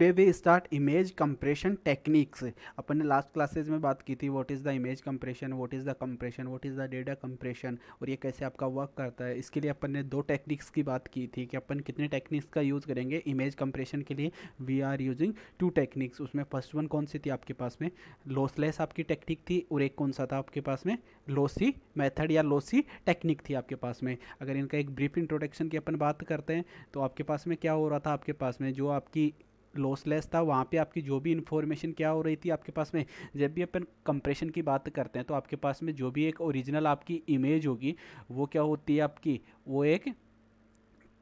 Today we start image compression techniques. अपन ने last classes में बात की थी what is the image compression, what is the compression, what is the data compression, और ये कैसे आपका वर्क करता है। इसके लिए अपन ने दो टेक्निक्स की बात की थी कि अपन कितने टेक्निक्स का यूज़ करेंगे इमेज कंप्रेशन के लिए। We are using two techniques. उसमें फर्स्ट वन कौन सी थी आपके पास में, लॉसलेस आपकी टेक्निक थी, और एक कौन सा था आपके पास में, लॉसी मेथड या लॉसी टेक्निक थी आपके पास में। अगर इनका एक ब्रीफ इंट्रोडक्शन की अपन बात करते हैं तो आपके पास में क्या हो रहा था, आपके पास में जो आपकी लॉसलेस था वहाँ पे आपकी जो भी इंफॉर्मेशन क्या हो रही थी आपके पास में, जब भी अपन कंप्रेशन की बात करते हैं तो आपके पास में जो भी एक ओरिजिनल आपकी इमेज होगी वो क्या होती है आपकी, वो एक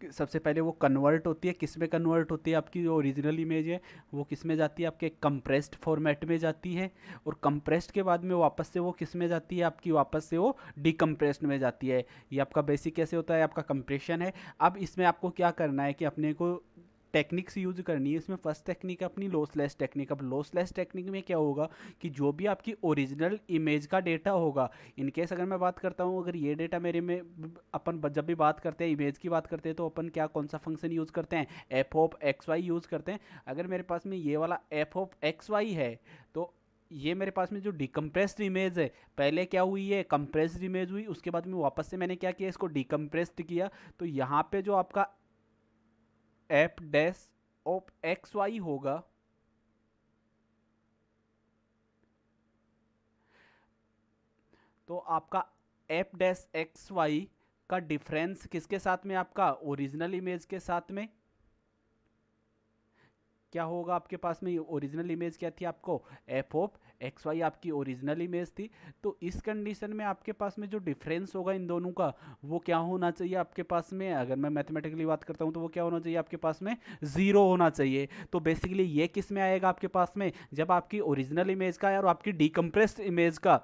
सबसे पहले वो कन्वर्ट होती है, किस में कन्वर्ट होती है आपकी जो ओरिजिनल इमेज है, वो किस में जाती है आपके कंप्रेस्ड फॉर्मेट में जाती है, और कंप्रेस्ड के बाद में वापस से वो किस में जाती है आपकी, वापस से वो डिकम्प्रेस्ड में जाती है। ये आपका बेसिक कैसे होता है, आपका कंप्रेशन है। अब इसमें आपको क्या करना है कि अपने को टेक्निक्स यूज करनी है। इसमें फर्स्ट टेक्निक है अपनी लॉसलेस टेक्निक। अब लॉसलेस टेक्निक में क्या होगा कि जो भी आपकी ओरिजिनल इमेज का डेटा होगा, इनकेस अगर मैं बात करता हूँ, अगर ये डेटा मेरे में अपन जब भी बात करते हैं इमेज की बात करते हैं तो अपन क्या कौन सा फंक्शन यूज़ करते हैं, F of X Y use करते हैं। अगर मेरे पास में ये वाला एफ ऑफ एक्स वाई है तो ये मेरे पास में जो डिकम्प्रेस्ड इमेज है, पहले क्या हुई है कंप्रेस्ड इमेज हुई, उसके बाद में वापस से मैंने क्या किया इसको डिकम्प्रेस्ड किया। तो यहाँ पे जो आपका F dash of X Y होगा, तो आपका एफ डैश एक्स वाई का डिफरेंस किसके साथ में, आपका ओरिजिनल इमेज के साथ में क्या होगा आपके पास में। ओरिजिनल इमेज क्या थी आपको, एफ ऑफ एक्स वाई आपकी ओरिजिनल इमेज थी। तो इस कंडीशन में आपके पास में जो डिफरेंस होगा इन दोनों का वो क्या होना चाहिए आपके पास में, अगर मैं मैथमेटिकली बात करता हूँ तो वो क्या होना चाहिए आपके पास में, जीरो होना चाहिए। तो बेसिकली ये किस में आएगा आपके पास में, जब आपकी ओरिजिनल इमेज का और आपकी डिकम्प्रेस्ड इमेज का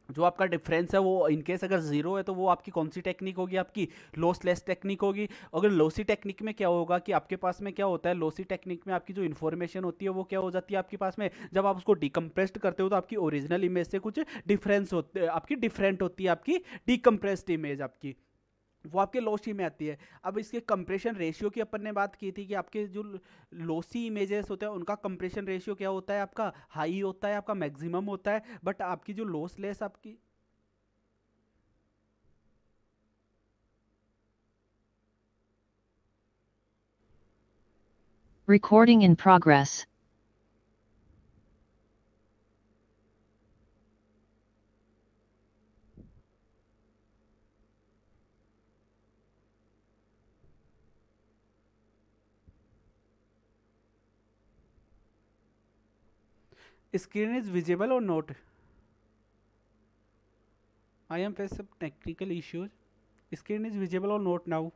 जो आपका डिफरेंस है वो इनकेस अगर जीरो है तो वो आपकी कौन सी टेक्निक होगी, आपकी लॉसलेस टेक्निक होगी। अगर लॉसी टेक्निक में क्या होगा कि आपके पास में क्या होता है, लॉसी टेक्निक में आपकी जो इन्फॉर्मेशन होती है वो क्या हो जाती है आपके पास में, जब आप उसको डिकम्प्रेस्ड करते हो तो आपकी ओरिजिनल इमेज से कुछ डिफरेंस होते आपकी डिफरेंट होती है आपकी डिकम्प्रेस्ड इमेज आपकी, वो आपके लॉसी में आती है। अब इसके कंप्रेशन रेशियो की अपन ने बात की थी कि आपके जो लॉसी इमेजेस होते हैं उनका कंप्रेशन रेशियो क्या होता है आपका, हाई होता है, आपका मैक्सिमम होता है। बट आपकी जो लॉसलेस आपकी Recording in progress. screen is visible or not? I am facing some technical issues. Screen is visible or not now?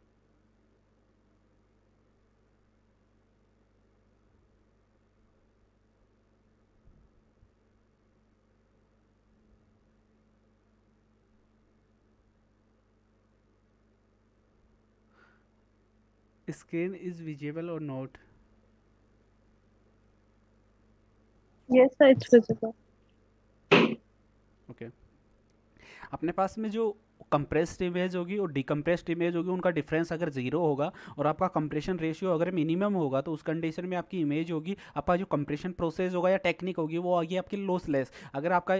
Screen is visible or not? Yes, sir, it's visible. Okay अपने पास में जो compressed image होगी और डिकम्प्रेस्ड image होगी उनका difference अगर zero होगा और आपका कंप्रेशन रेशियो अगर मिनिमम होगा तो उस कंडीशन में आपकी इमेज होगी, आपका जो कंप्रेशन प्रोसेस होगा या टेक्निक होगी वो आगे आपकी लॉसलेस। अगर आपका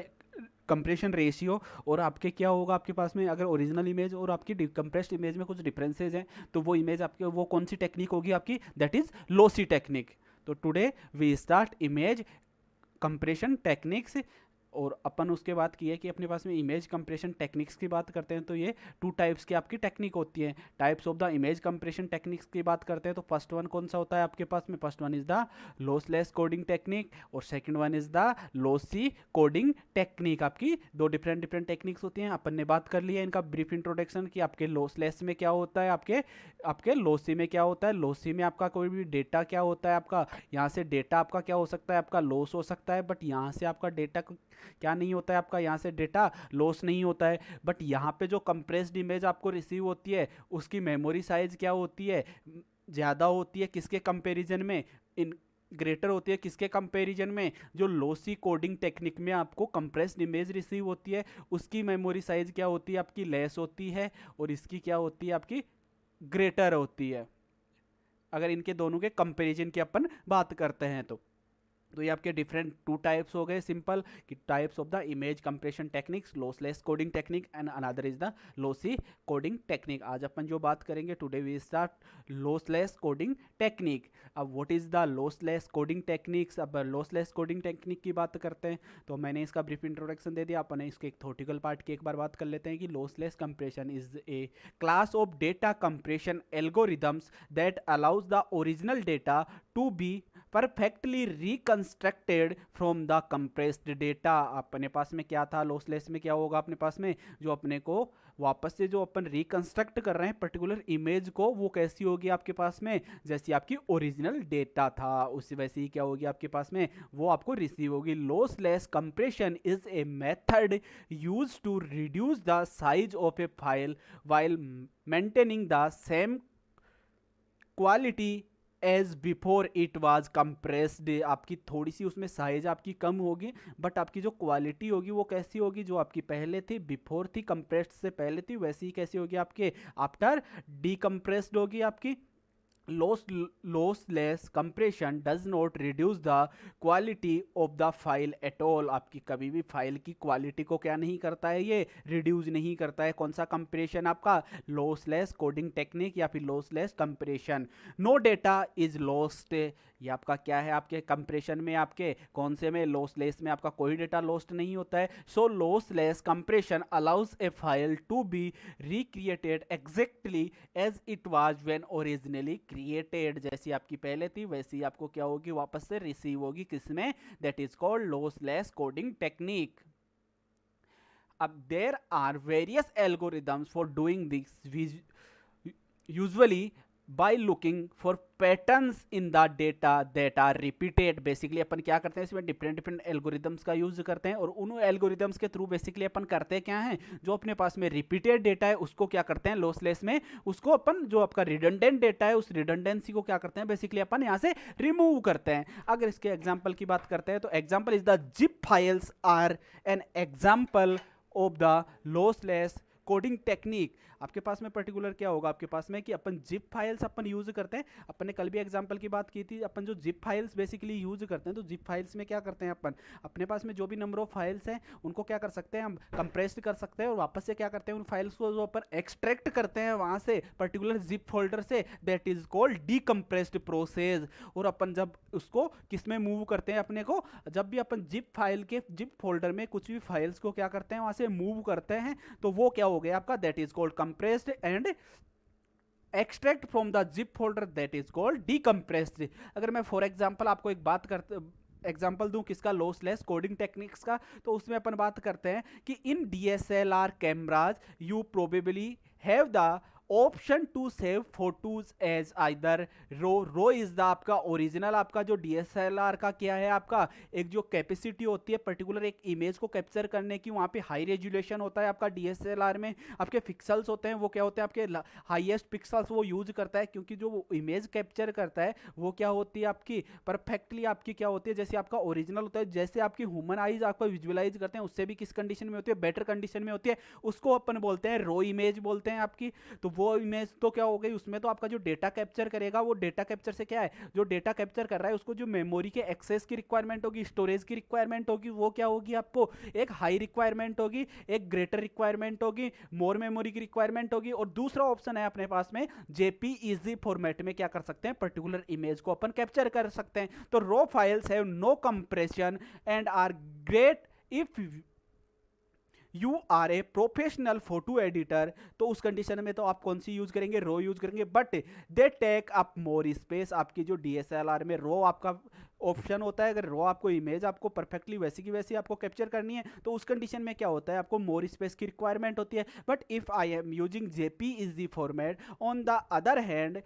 कंप्रेशन रेशियो और आपके क्या होगा आपके पास में, अगर ओरिजिनल इमेज और आपकी डिकम्प्रेस्ड इमेज में कुछ डिफरेंसेज हैं तो वो इमेज आपके वो कौन सी टेक्निक होगी आपकी, दैट इज लॉसी टेक्निक। तो today we start image compression techniques. और अपन उसके बाद की है कि अपने पास में इमेज कंप्रेशन टेक्निक्स की बात करते हैं तो ये टू टाइप्स की आपकी टेक्निक होती है। Types of the image compression techniques की बात करते हैं तो फर्स्ट वन कौन सा होता है आपके पास में, first one is the lossless coding technique और second one is the lossy coding technique. आपकी दो डिफरेंट डिफरेंट टेक्निक्स होती हैं। अपन ने बात कर लिया इनका ब्रीफ इंट्रोडक्शन कि आपके लॉसलेस में क्या होता है, आपके आपके लॉसी में क्या होता है। लॉसी में आपका कोई भी डेटा क्या होता है आपका, यहाँ से डेटा आपका क्या हो सकता है, आपका लॉस हो सकता है, बट यहाँ से आपका डेटा क्या नहीं होता है, आपका यहाँ से डेटा लॉस नहीं होता है। बट यहाँ पे जो कंप्रेस्ड इमेज आपको रिसीव होती है उसकी मेमोरी साइज क्या होती है, ज़्यादा होती है किसके कंपैरिजन में, इन ग्रेटर होती है किसके कंपैरिजन में, जो लॉसी कोडिंग टेक्निक में आपको कंप्रेस्ड इमेज रिसीव होती है उसकी मेमोरी साइज क्या होती है आपकी, लेस होती है, और इसकी क्या होती है आपकी ग्रेटर होती है। अगर इनके दोनों के कंपैरिजन की अपन बात करते हैं तो ये आपके डिफरेंट टू टाइप्स हो गए सिंपल कि types of the image compression techniques, lossless coding technique and another is the lossy coding technique. आज अपन जो बात करेंगे today we start lossless coding technique. अब what is the lossless coding techniques, अब लॉसलेस कोडिंग टेक्निक की बात करते हैं तो मैंने इसका ब्रीफ इंट्रोडक्शन दे दिया, अपन इसके एक थ्योरेटिकल पार्ट की एक बार बात कर लेते हैं कि lossless compression is a class of data compression algorithms that allows the original data to be perfectly reconstructed from the compressed data. अपने पास में क्या था, लॉसलेस में क्या होगा अपने पास में, जो अपने को वापस से जो अपन रिकंस्ट्रक्ट कर रहे हैं पर्टिकुलर इमेज को, वो कैसी होगी आपके पास में, जैसी आपकी ओरिजिनल डेटा था उसी वैसे ही क्या होगी आपके पास में, वो आपको रिसीव होगी। Lossless compression is a method use to reduce the size of a file while maintaining the same quality as before it was compressed. आपकी थोड़ी सी उसमें साइज आपकी कम होगी बट आपकी जो क्वालिटी होगी वो कैसी होगी, जो आपकी पहले थी बिफोर थी, कंप्रेस्ड से पहले थी, वैसी ही कैसी होगी आपके आफ्टर डीकंप्रेस्ड होगी आपकी। lossless compression does not reduce the quality of the file at all। आपकी कभी भी फाइल की क्वालिटी को क्या नहीं करता है, ये रिड्यूस नहीं करता है। कौन सा कंप्रेशन आपका, लॉसलेस कोडिंग टेक्निक या फिर lossless compression. No data is lost, ये आपका क्या है, आपके कंप्रेशन में आपके कौन से में, लॉसलेस में आपका कोई डेटा लॉस्ट नहीं होता है। So lossless compression allows a file to be recreated exactly as it was when originally created. जैसी आपकी पहले थी वैसी आपको क्या होगी, वापस से रिसीव होगी किसमें, that is called lossless coding technique. अब there are various algorithms for doing this, usually by looking for patterns in the data that are repeated। Basically अपन क्या करते हैं इसमें डिफरेंट एल्गोरिदम्स का यूज करते हैं और उन एल्गोरिदम्स के थ्रू बेसिकली अपन करते क्या हैं, जो अपने पास में रिपीटेड डेटा है उसको क्या करते हैं लॉसलेस में, उसको अपन जो आपका रिडंडेंट डेटा है उस रिडंडेंसी को क्या करते हैं बेसिकली अपन यहाँ से रिमूव करते हैं। अगर इसके एग्जाम्पल की बात करते हैं तो example is the zip files are an example of the lossless coding technique. आपके पास में पर्टिकुलर क्या होगा आपके पास में कि अपन जिप फाइल्स अपन यूज करते हैं। अपन ने कल भी एग्जांपल की बात की थी, अपन जो जिप फाइल्स बेसिकली यूज करते हैं तो जिप फाइल्स में क्या करते हैं अपन, अपने पास में जो भी नंबर ऑफ फाइल्स हैं उनको क्या कर सकते हैं हम, कंप्रेस्ड कर सकते हैं और वापस से क्या करते हैं उन फाइल्स को जो अपन एक्सट्रैक्ट करते हैं वहां से पर्टिकुलर जिप फोल्डर से, दैट इज कॉल्ड डीकंप्रेस्ड प्रोसेस। और अपन जब उसको किस में मूव करते हैं, अपने को जब भी अपन जिप फाइल के जिप फोल्डर में कुछ भी फाइल्स को क्या करते हैं वहां से मूव करते हैं तो वो क्या हो गया आपका, that is called compressed and extract from the zip folder, that is called decompressed. अगर मैं फॉर एग्जांपल आपको एक बात करते एग्जाम्पल दूं किसका, लॉसलेस कोडिंग टेक्निक्स का, तो उसमें अपन बात करते हैं कि in DSLR cameras you probably have the option to save photos as either raw is the आपका ओरिजिनल, आपका जो DSLR का क्या है आपका एक जो कैपेसिटी होती है पर्टिकुलर एक इमेज को कैप्चर करने की, वहां पे हाई रेजुलेशन होता है आपका DSLR में, आपके पिक्सल्स होते हैं वो क्या होते हैं आपके हाईएस्ट पिक्सल्स वो यूज करता है, क्योंकि जो वो इमेज कैप्चर करता है वो क्या होती है आपकी परफेक्टली आपकी क्या होती है, जैसे आपका ओरिजिनल होता है, जैसे आपकी ह्यूमन आइज आपको विजुअलाइज करते हैं उससे भी किस कंडीशन में होती है, बेटर कंडीशन में होती है, उसको अपन बोलते हैं रो इमेज बोलते हैं आपकी। तो वो इमेज तो क्या हो गई, उसमें तो आपका जो डेटा कैप्चर करेगा वो डेटा कैप्चर से क्या है, जो डेटा कैप्चर कर रहा है उसको जो मेमोरी के एक्सेस की रिक्वायरमेंट होगी, स्टोरेज की रिक्वायरमेंट होगी, वो क्या होगी आपको एक हाई रिक्वायरमेंट होगी, एक ग्रेटर रिक्वायरमेंट होगी, मोर मेमोरी की रिक्वायरमेंट होगी। और दूसरा ऑप्शन है अपने पास में JPEG फॉर्मेट में क्या कर सकते हैं, पर्टिकुलर इमेज को अपन कैप्चर कर सकते हैं। तो raw files have no compression and are great if you are a professional photo editor. तो उस कंडीशन में तो आप कौन सी यूज करेंगे, रो यूज करेंगे, but they take up more space. आपकी जो DSLR में रो आपका ऑप्शन होता है, अगर रो आपको इमेज आपको परफेक्टली वैसी की वैसी आपको कैप्चर करनी है तो उस कंडीशन में क्या होता है आपको मोर स्पेस की रिक्वायरमेंट होती है। But if I am using JPEG format on the other hand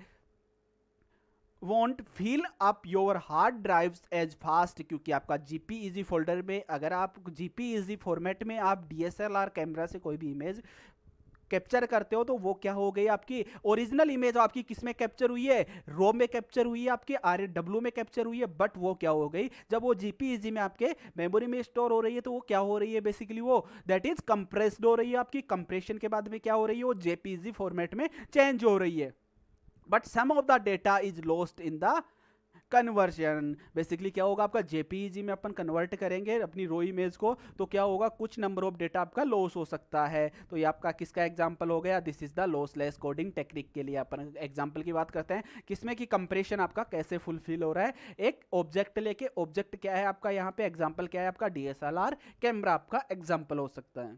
won't fill up your hard drives as fast, क्योंकि आपका JPEG फोल्डर में अगर आप JPEG फॉर्मेट में आप DSLR कैमरा से कोई भी इमेज कैप्चर करते हो तो वो क्या हो गई आपकी ओरिजिनल इमेज आपकी किस में कैप्चर हुई है, रो में कैप्चर हुई है, आपके RAW में कैप्चर हुई है, बट वो क्या हो गई जब वो JPEG में आपके मेमोरी में स्टोर हो रही है तो वो क्या हो रही है बेसिकली वो दैट इज कंप्रेस्ड हो रही है। आपकी कंप्रेशन के बाद में क्या हो रही है वो JPEG फॉर्मेट में चेंज हो रही है। But some of the data is lost in the conversion. Basically क्या होगा, आपका जेपीईजी में अपन कन्वर्ट करेंगे अपनी रो इमेज को, तो क्या होगा, कुछ नंबर ऑफ डेटा आपका लॉस हो सकता है। तो ये आपका किसका एग्जांपल हो गया, this is the lossless coding technique के लिए अपन एग्जांपल की बात करते हैं, किसमें कि कंप्रेशन आपका कैसे फुलफिल हो रहा है। एक ऑब्जेक्ट लेके, ऑब्जेक्ट क्या है आपका यहाँ पे, एग्जाम्पल क्या है आपका, डीएसएलआर कैमरा आपका एग्जाम्पल हो सकता है।